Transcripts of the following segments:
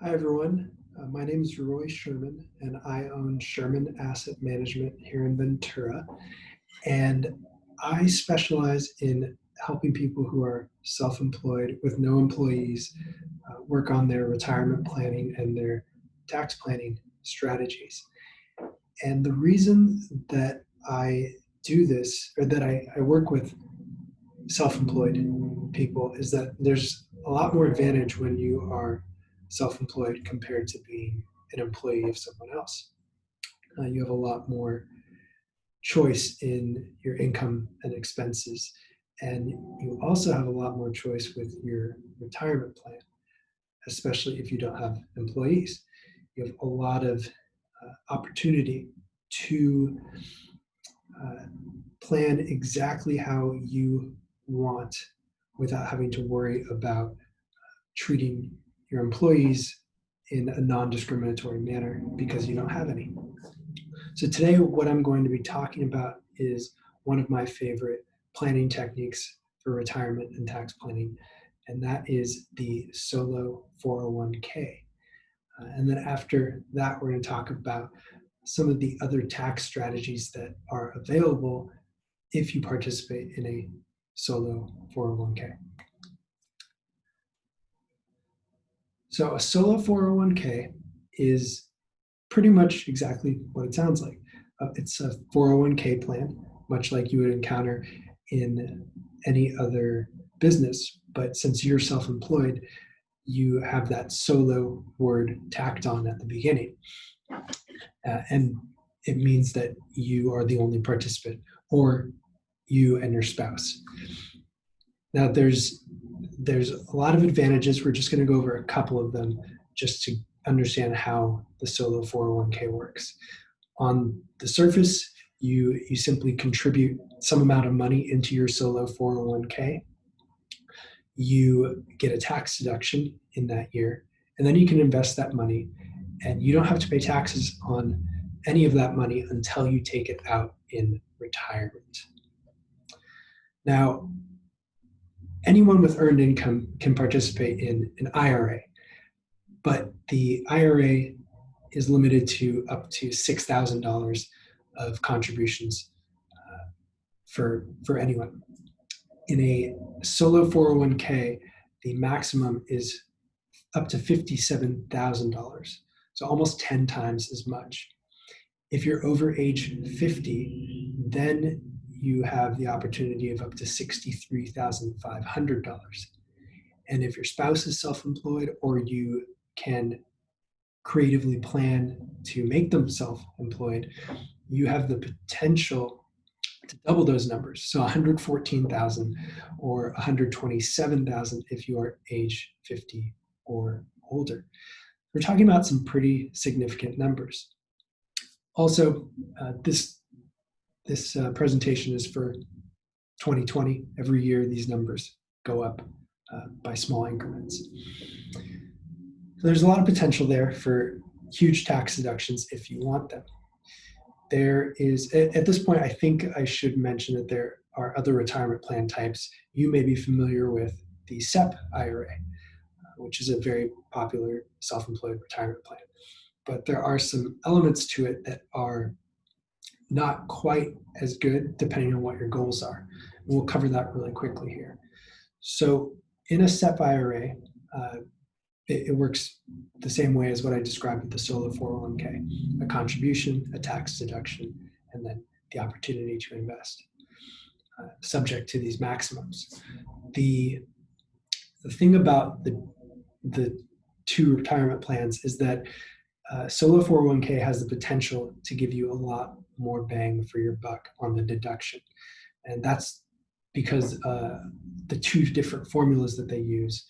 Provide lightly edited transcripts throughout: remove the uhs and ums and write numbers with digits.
Hi, everyone. My name is Roy Sherman, and I own Sherman Asset Management here in Ventura. And I specialize in helping people who are self employed with no employees work on their retirement planning and their tax planning strategies. And the reason that I do this, or that I work with self-employed people, is that there's a lot more advantage when you are self-employed compared to being an employee of someone else. You have a lot more choice in your income and expenses, and you also have a lot more choice with your retirement plan, especially if you don't have employees. You have a lot of opportunity to uh, plan exactly how you want without having to worry about treating your employees in a non-discriminatory manner because you don't have any. So today, what I'm going to be talking about is one of my favorite planning techniques for retirement and tax planning, and that is the solo 401k. And then after that, we're going to talk about some of the other tax strategies that are available if you participate in a solo 401k. So a solo 401k is pretty much exactly what it sounds like. It's a 401k plan, much like you would encounter in any other business. But since you're self-employed, you have that solo word tacked on at the beginning. And it means that you are the only participant, or you and your spouse. Now, there's a lot of advantages. We're just going to go over a couple of them just to understand how the solo 401k works. On the surface, you simply contribute some amount of money into your solo 401k. You get a tax deduction in that year, and then you can invest that money, and you don't have to pay taxes on any of that money until you take it out in retirement. Now, anyone with earned income can participate in an IRA, but the IRA is limited to up to $6,000 of contributions for anyone. In a solo 401k, the maximum is up to $57,000, so almost 10 times as much. If you're over age 50, then you have the opportunity of up to $63,500. And if your spouse is self-employed, or you can creatively plan to make them self-employed, you have the potential to double those numbers. So 114,000 or 127,000 if you are age 50 or older. We're talking about some pretty significant numbers. Also, this presentation is for 2020. Every year, these numbers go up by small increments. So there's a lot of potential there for huge tax deductions if you want them. There is, at this point, I think I should mention that there are other retirement plan types. You may be familiar with the SEP IRA, which is a very popular self-employed retirement plan. But there are some elements to it that are not quite as good depending on what your goals are. And we'll cover that really quickly here. So in a SEP IRA, it works the same way as what I described with the solo 401k, a contribution, a tax deduction, and then the opportunity to invest, subject to these maximums. The thing about the two retirement plans is that solo 401k has the potential to give you a lot more bang for your buck on the deduction. And that's because the two different formulas that they use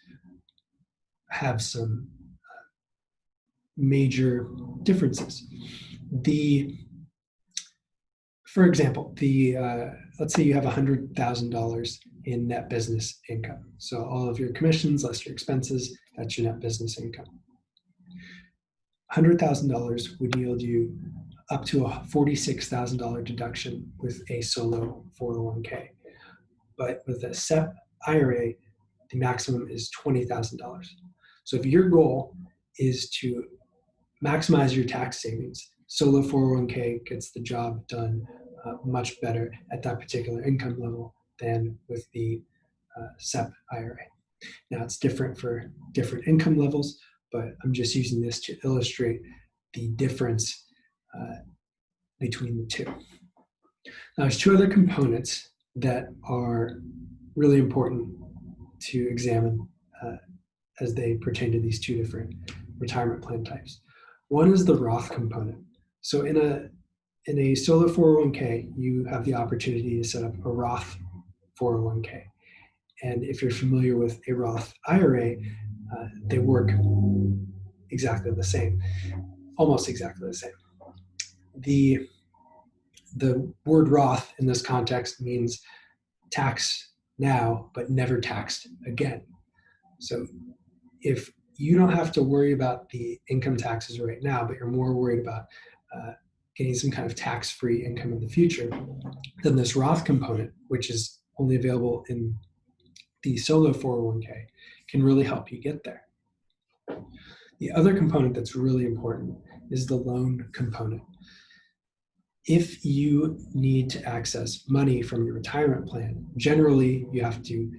have some major differences. For example, let's say you have $100,000 in net business income. So all of your commissions less your expenses, that's your net business income. $100,000 would yield you up to a $46,000 deduction with a solo 401k. But with a SEP IRA, the maximum is $20,000. So if your goal is to maximize your tax savings, solo 401k gets the job done much better at that particular income level than with the SEP IRA. Now it's different for different income levels, but I'm just using this to illustrate the difference between the two. Now there's two other components that are really important to examine as they pertain to these two different retirement plan types. One is the Roth component. So in a solo 401k, you have the opportunity to set up a Roth 401k. And if you're familiar with a Roth IRA, they work exactly the same, almost exactly the same. The word Roth in this context means tax now, but never taxed again. So if you don't have to worry about the income taxes right now, but you're more worried about getting some kind of tax-free income in the future, then this Roth component, which is only available in the solo 401k, can really help you get there. The other component that's really important is the loan component. If you need to access money from your retirement plan, generally you have to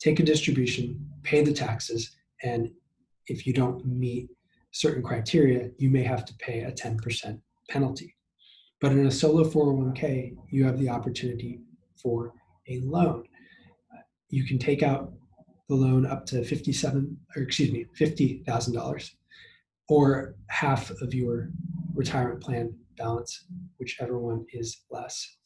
take a distribution, pay the taxes, and if you don't meet certain criteria, you may have to pay a 10% penalty. But in a solo 401k, you have the opportunity for a loan. You can take out the loan up to $50,000 or half of your retirement plan balance, whichever one is less.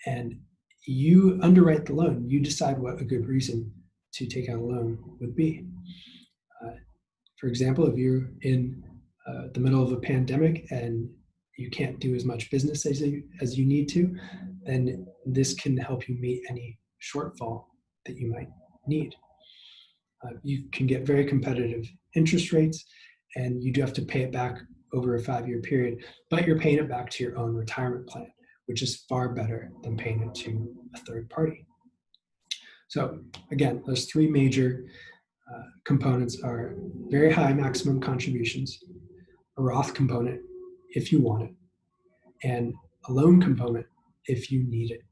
And you underwrite the loan. You decide what a good reason to take out a loan would be. For example, if you're in the middle of a pandemic and you can't do as much business as you need to, then this can help you meet any shortfall that you might need. You can get very competitive interest rates, and you do have to pay it back over a 5-year period, but you're paying it back to your own retirement plan, which is far better than paying it to a third party. So again, those three major components are very high maximum contributions, a Roth component if you want it, and a loan component if you need it.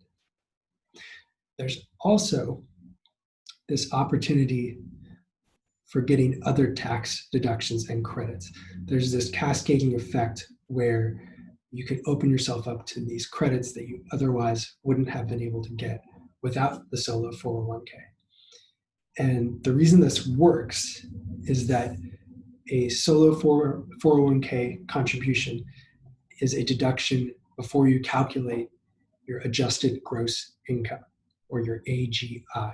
There's also this opportunity for getting other tax deductions and credits. There's this cascading effect where you can open yourself up to these credits that you otherwise wouldn't have been able to get without the solo 401k. And the reason this works is that a solo 401k contribution is a deduction before you calculate your adjusted gross income, or your AGI.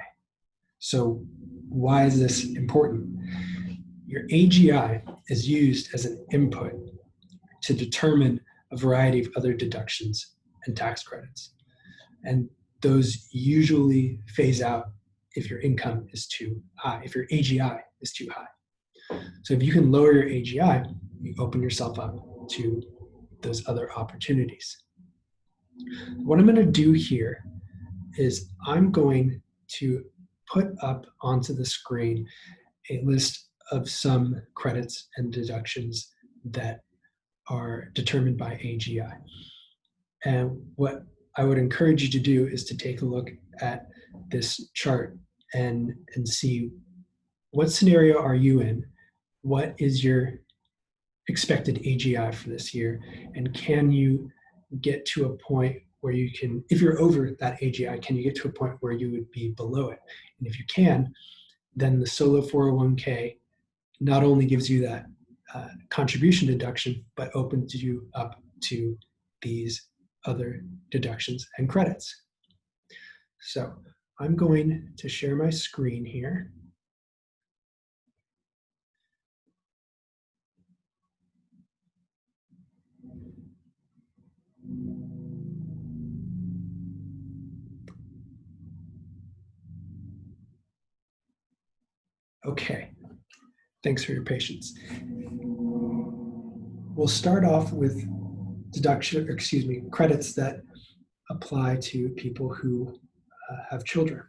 So why is this important? Your AGI is used as an input to determine a variety of other deductions and tax credits. And those usually phase out if your income is too high, if your AGI is too high. So if you can lower your AGI, you open yourself up to those other opportunities. What I'm going to do here is I'm going to put up onto the screen a list of some credits and deductions that are determined by AGI. And what I would encourage you to do is to take a look at this chart and see what scenario are you in, what is your expected AGI for this year, and can you get to a point where you can, if you're over that AGI, can you get to a point where you would be below it? And if you can, then the solo 401k not only gives you that contribution deduction, but opens you up to these other deductions and credits. So I'm going to share my screen here. Okay, thanks for your patience. We'll start off with credits that apply to people who have children.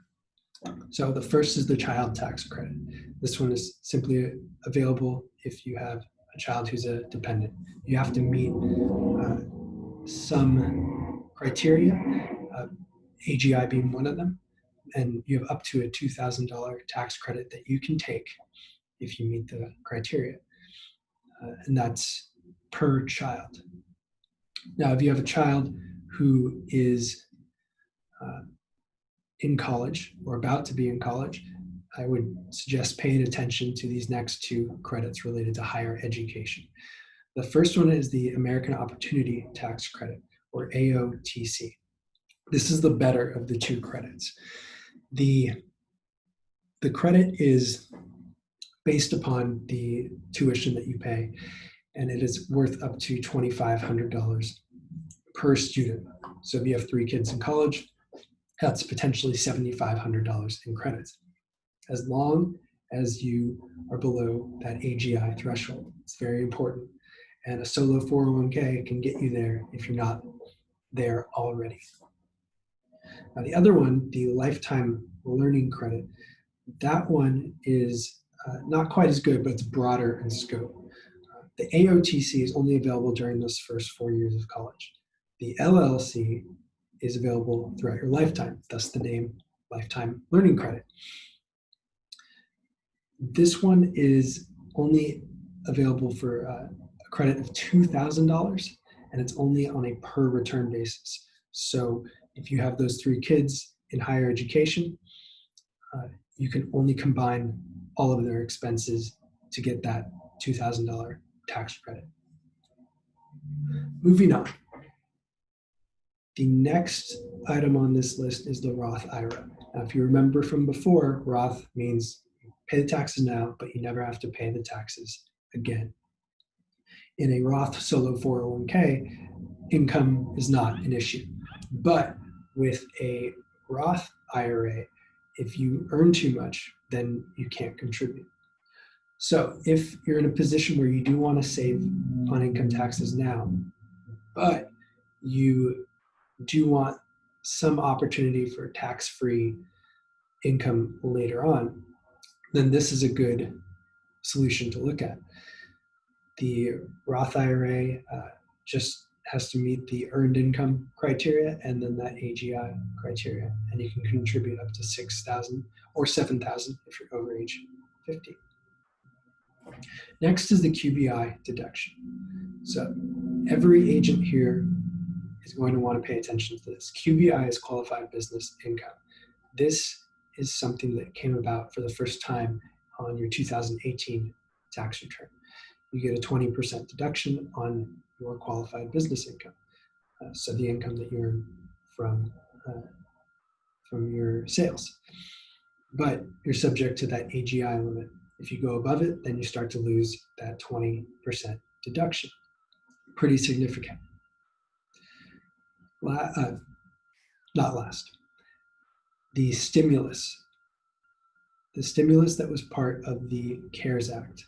So the first is the child tax credit. This one is simply available if you have a child who's a dependent. You have to meet some criteria, AGI being one of them, and you have up to a $2,000 tax credit that you can take if you meet the criteria, and that's per child. Now, if you have a child who is in college or about to be in college, I would suggest paying attention to these next two credits related to higher education. The first one is the American Opportunity Tax Credit, or AOTC. This is the better of the two credits. The credit is based upon the tuition that you pay, and it is worth up to $2,500 per student. So if you have 3 kids in college, that's potentially $7,500 in credits, as long as you are below that AGI threshold. It's very important. And a solo 401k can get you there if you're not there already. Now, the other one, the Lifetime Learning Credit, that one is not quite as good, but it's broader in scope. The AOTC is only available during those first 4 years of college. The LLC is available throughout your lifetime, thus the name Lifetime Learning Credit. This one is only available for a credit of $2,000, and it's only on a per return basis. So if you have those 3 kids in higher education, you can only combine all of their expenses to get that $2,000 tax credit. Moving on. The next item on this list is the Roth IRA. Now, if you remember from before, Roth means you pay the taxes now, but you never have to pay the taxes again. In a Roth solo 401k, income is not an issue. But with a Roth IRA, if you earn too much, then you can't contribute. So if you're in a position where you do want to save on income taxes now, but you do want some opportunity for tax-free income later on, then this is a good solution to look at. The Roth IRA just has to meet the earned income criteria and then that AGI criteria, and you can contribute up to $6,000 or $7,000 if you're over age 50. Next is the QBI deduction. So every agent here is going to want to pay attention to this. QBI is qualified business income. This is something that came about for the first time on your 2018 tax return. You get a 20% deduction on your qualified business income. So the income that you earn from your sales. But you're subject to that AGI limit. If you go above it, then you start to lose that 20% deduction. Pretty significant. Not last. The stimulus. The stimulus that was part of the CARES Act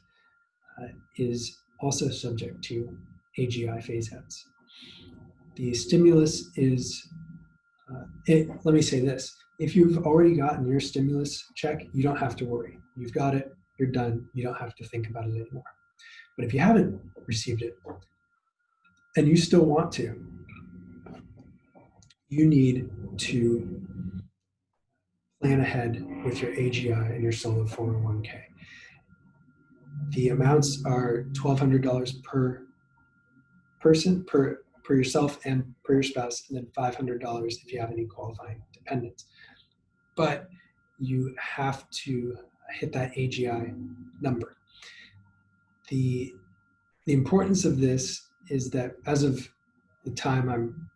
is also subject to AGI phase-outs. The stimulus is, let me say this, if you've already gotten your stimulus check, you don't have to worry. You've got it, you're done, you don't have to think about it anymore. But if you haven't received it, and you still want to, you need to plan ahead with your AGI and your solo 401k. The amounts are $1,200 per person, per yourself and per your spouse, and then $500 if you have any qualifying dependents. But you have to hit that AGI number. The importance of this is that as of the time I'm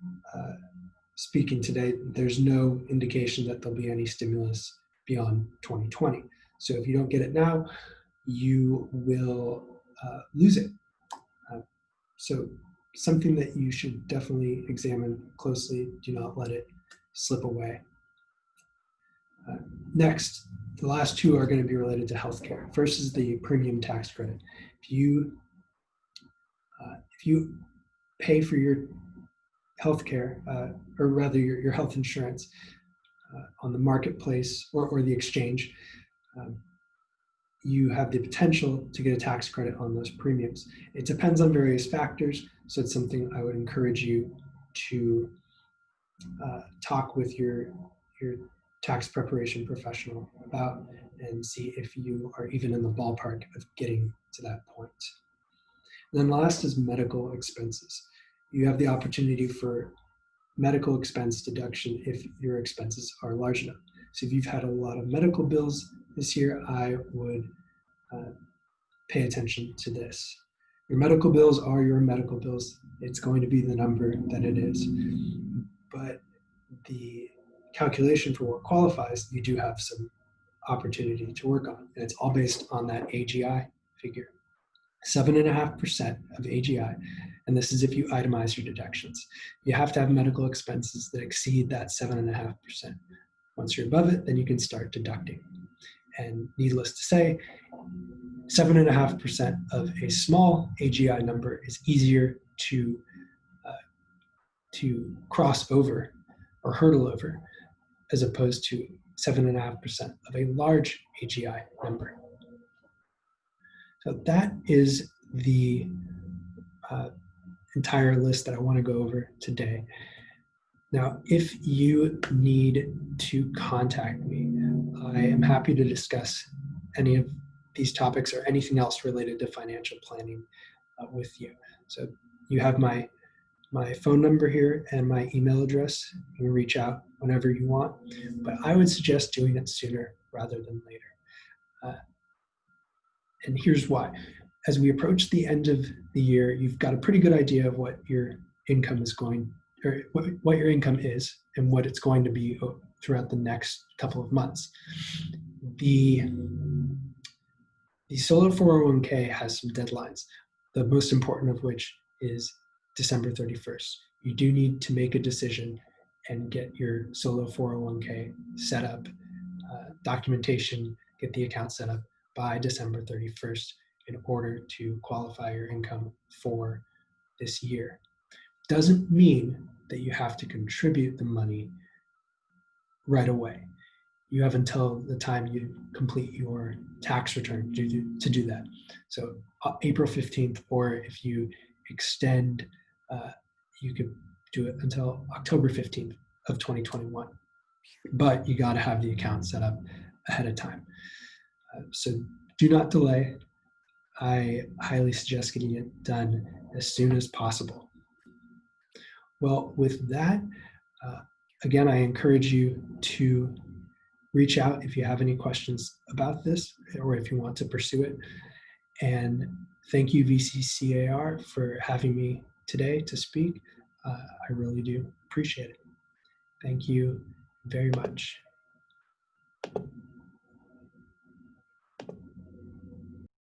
speaking today, there's no indication that there'll be any stimulus beyond 2020. So if you don't get it now, you will lose it. So something that you should definitely examine closely. Do not let it slip away. Next, the last two are going to be related to healthcare. First is the premium tax credit. If you pay for your healthcare, or rather your health insurance on the marketplace or the exchange, you have the potential to get a tax credit on those premiums. It depends on various factors, so it's something I would encourage you to talk with your tax preparation professional about and see if you are even in the ballpark of getting to that point. And then last is medical expenses. You have the opportunity for medical expense deduction if your expenses are large enough. So if you've had a lot of medical bills this year, I would pay attention to this. Your medical bills are your medical bills. It's going to be the number that it is. But the calculation for what qualifies, you do have some opportunity to work on. And it's all based on that AGI figure. 7.5% of AGI, and this is if you itemize your deductions. You have to have medical expenses that exceed that 7.5%. Once you're above it, then you can start deducting. And needless to say, 7.5% of a small AGI number is easier to cross over or hurdle over, as opposed to 7.5% of a large AGI number. So that is the entire list that I want to go over today. Now, if you need to contact me, I am happy to discuss any of these topics or anything else related to financial planning with you. So you have my phone number here and my email address. You can reach out whenever you want, but I would suggest doing it sooner rather than later. And here's why. As we approach the end of the year, you've got a pretty good idea of what your income is going, or what your income is and what it's going to be throughout the next couple of months. The solo 401k has some deadlines, the most important of which is December 31st. You do need to make a decision and get your solo 401k set up, documentation, get the account set up by December 31st in order to qualify your income for this year. Doesn't mean that you have to contribute the money right away. You have until the time you complete your tax return to do that. So April 15th, or if you extend, you could do it until October 15th of 2021. But you got to have the account set up ahead of time. So do not delay. I highly suggest getting it done as soon as possible. Well, with that, again, I encourage you to reach out if you have any questions about this or if you want to pursue it. And thank you, VCCAR, for having me today to speak. I really do appreciate it. Thank you very much.